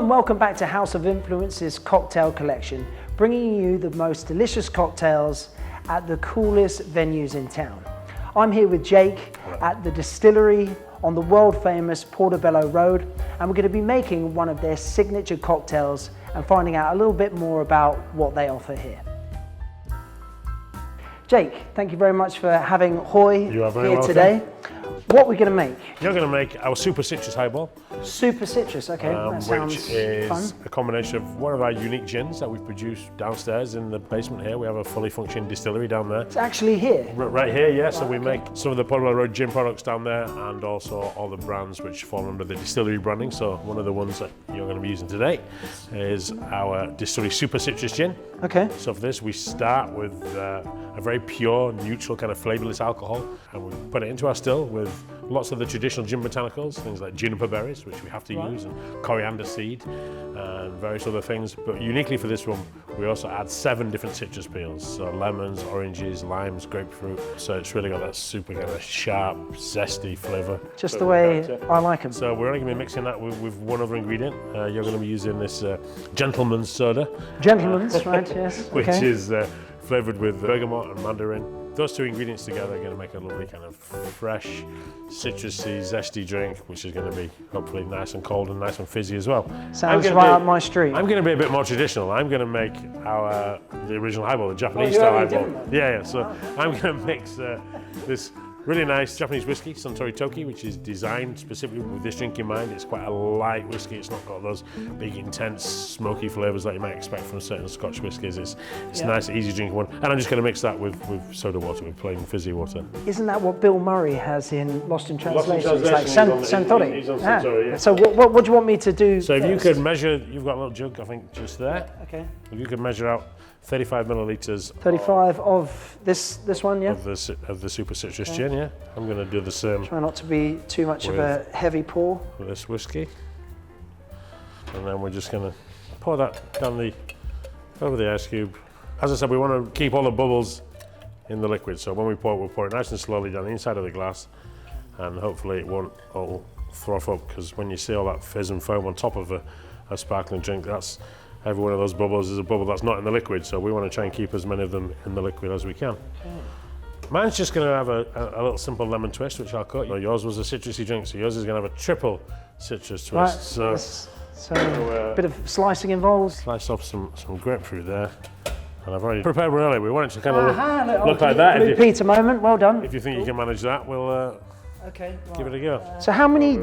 and welcome back to House of Influence's cocktail collection, bringing you the most delicious cocktails at the coolest venues in town. I'm here with Jake at the Distillery on the world famous Portobello Road, and we're going to be making one of their signature cocktails and finding out a little bit more about what they offer here. Jake, thank you very much for having Hoy here today. What are we going to make? You're going to make our super citrus highball. Super citrus, okay, that sounds which is fun. a combination of one of our unique gins that we produce downstairs in the basement here. We have a fully functioning distillery down there. It's actually here? Right here, yeah. So we make some of the Portobello Road gin products down there and also all the brands which fall under the Distillery branding. So one of the ones that you're going to be using today is our Distillery Super Citrus Gin. Okay. So for this we start with a very pure, neutral kind of flavourless alcohol, and we put it into our still with lots of the traditional gin botanicals, things like juniper berries, which we have to use, and coriander seed, and various other things. But uniquely for this one, we also add 7 different citrus peels, so lemons, oranges, limes, grapefruit. So it's really got that super kind of sharp, zesty flavour. Just the way I like them. So we're only going to be mixing that with one other ingredient. You're going to be using this gentleman's soda. Gentleman's, right, yes. Which okay. is flavoured with bergamot and mandarin. Those two ingredients together are going to make a lovely kind of fresh, citrusy, zesty drink, which is going to be hopefully nice and cold and nice and fizzy as well. Sounds right up my street. I'm going to be a bit more traditional. I'm going to make the original highball, the Japanese style highball. Yeah. So I'm going to mix this really nice Japanese whiskey, Suntory Toki, which is designed specifically with this drink in mind. It's quite a light whiskey. It's not got those big, intense, smoky flavours that you might expect from certain Scotch whiskies. It's a nice, easy drinking one. And I'm just going to mix that with soda water, with plain fizzy water. Isn't that what Bill Murray has in Lost in Translation? It's like Suntory. He's on Suntory, yeah. So what do you want me to do So if first? you could measure, you've got a little jug, I think, just there. Okay. If you could measure out 35 millilitres 35 of this one, yeah? of the super citrus gin, yeah. I'm going to do the same. Try not to be too much of a heavy pour. With this whiskey. And then we're just going to pour that down over the ice cube. As I said, we want to keep all the bubbles in the liquid, so when we pour it, we'll pour it nice and slowly down the inside of the glass, and hopefully it won't all froth up, because when you see all that fizz and foam on top of a sparkling drink, every one of those bubbles is a bubble that's not in the liquid, so we want to try and keep as many of them in the liquid as we can. Mine's just going to have a little simple lemon twist, which I'll cut. Yours was a citrusy drink, so yours is going to have a triple citrus twist. Right. So a bit of slicing involved. Slice off some grapefruit there. And I've already prepared one earlier. We want it to kind of look like that. Blue Peter moment, well done. If you think you can manage that, we'll give it a go. So how many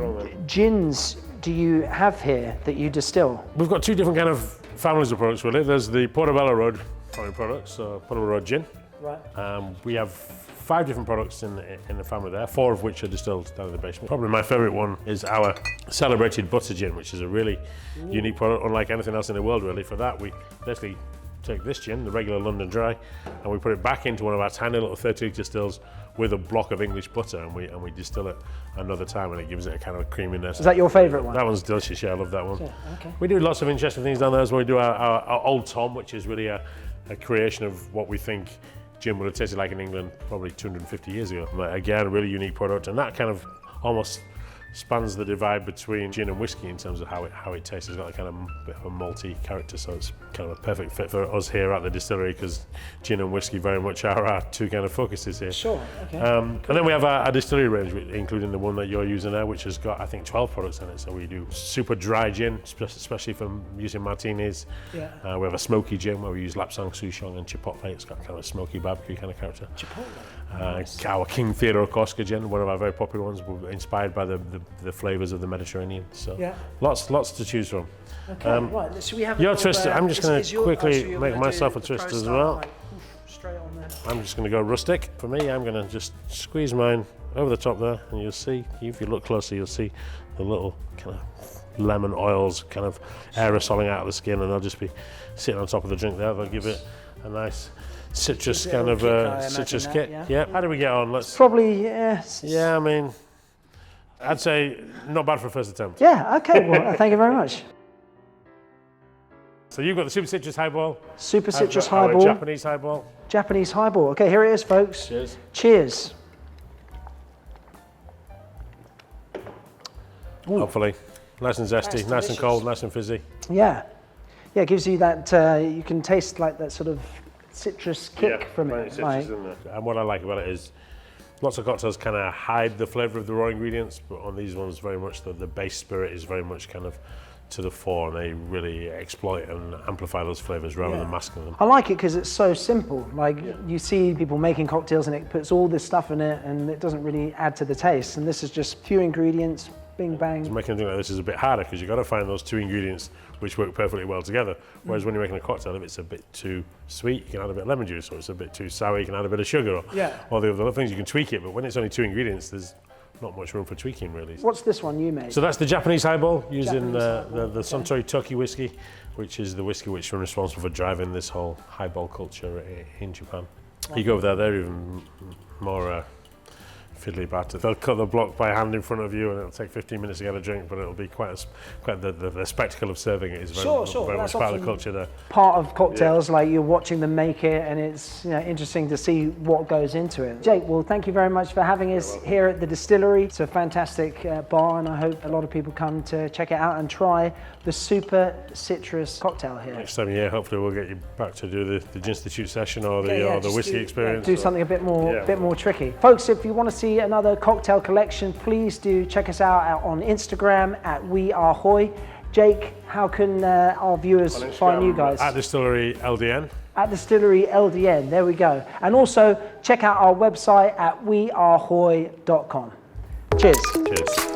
gins do you have here that you distill? We've got 2 different kind of families of products really. There's the Portobello Road family products, so Portobello Road gin. Right. We have 5 different products in the family there, 4 of which are distilled down in the basement. Probably my favourite one is our celebrated butter gin, which is a really unique product, unlike anything else in the world really. For that, we basically take this gin, the regular London Dry, and we put it back into one of our tiny little 30-litre stills with a block of English butter, and we distill it another time, and it gives it a kind of creaminess. Is that your favourite one? That one's delicious, yeah, I love that one. Yeah, okay. We do lots of interesting things down there as well. We do our Old Tom, which is really a creation of what we think gin would have tasted like in England probably 250 years ago. But again, a really unique product, and that kind of almost spans the divide between gin and whiskey in terms of how it tastes. It's got a kind of bit of a malty character, so it's kind of a perfect fit for us here at the distillery, because gin and whiskey very much are our 2 kind of focuses here. Sure, okay. And then we have our distillery range, including the one that you're using there, which has got, I think, 12 products in it. So we do super dry gin, especially for using martinis. Yeah. We have a smoky gin where we use lapsang, souchong and chipotle. It's got kind of a smoky barbecue kind of character. Chipotle? Nice. Our King Theodore Koska gin, one of our very popular ones, inspired by the flavours of the Mediterranean. So lots to choose from. Okay, right. Should we have your twist? I'm just going to quickly make myself a twist as well. Like, straight on there. I'm just going to go rustic. For me, I'm going to just squeeze mine over the top there, and you'll see, if you look closer, you'll see the little kind of lemon oils kind of aerosoling out of the skin, and they'll just be sitting on top of the drink there. They'll give it a nice citrus kind of citrus kick. Yeah. How do we get on? Let's probably yes. Yeah, I mean, I'd say not bad for a first attempt. Yeah. Okay. Well, thank you very much. So you've got the super citrus highball. Super citrus highball. Japanese highball. Japanese highball. Okay, here it is, folks. Cheers. Cheers. Hopefully. Nice and zesty, That's nice and delicious. cold, nice and fizzy. Yeah. Yeah, it gives you that, you can taste like that sort of citrus kick from plenty it. of citrus in there. And what I like about it is lots of cocktails kind of hide the flavour of the raw ingredients, but on these ones very much the base spirit is very much kind of to the fore, and they really exploit and amplify those flavours rather than masking them. I like it because it's so simple. Like you see people making cocktails and it puts all this stuff in it and it doesn't really add to the taste. And this is just few ingredients, bing bang. Making a drink like this is a bit harder because you've got to find those two ingredients which work perfectly well together. Whereas when you're making a cocktail, if it's a bit too sweet, you can add a bit of lemon juice, or it's a bit too sour, you can add a bit of sugar, or the other things, you can tweak it. But when it's only two ingredients, there's not much room for tweaking really. What's this one you made? So that's the Japanese highball using Japanese highball, the Suntory Toki whiskey, which is the whiskey which is responsible for driving this whole highball culture in Japan. You go over there, they're even more fiddly about it. They'll cut the block by hand in front of you, and it'll take 15 minutes to get a drink, but it'll be quite the spectacle of serving it is very much part of the culture there. Part of cocktails, like you're watching them make it, and it's interesting to see what goes into it. Jake, well, thank you very much for having us here at the Distillery. It's a fantastic bar, and I hope a lot of people come to check it out and try the super citrus cocktail here. Next time you're here, hopefully we'll get you back to do the Gin Institute session or the whiskey experience. Do something a bit more tricky. Folks, if you want to see another cocktail collection, please do check us out on Instagram at wearehoy. Jake, how can our viewers find you guys? At Distillery LDN. At Distillery LDN, there we go. And also check out our website at wearehoy.com. Cheers. Cheers.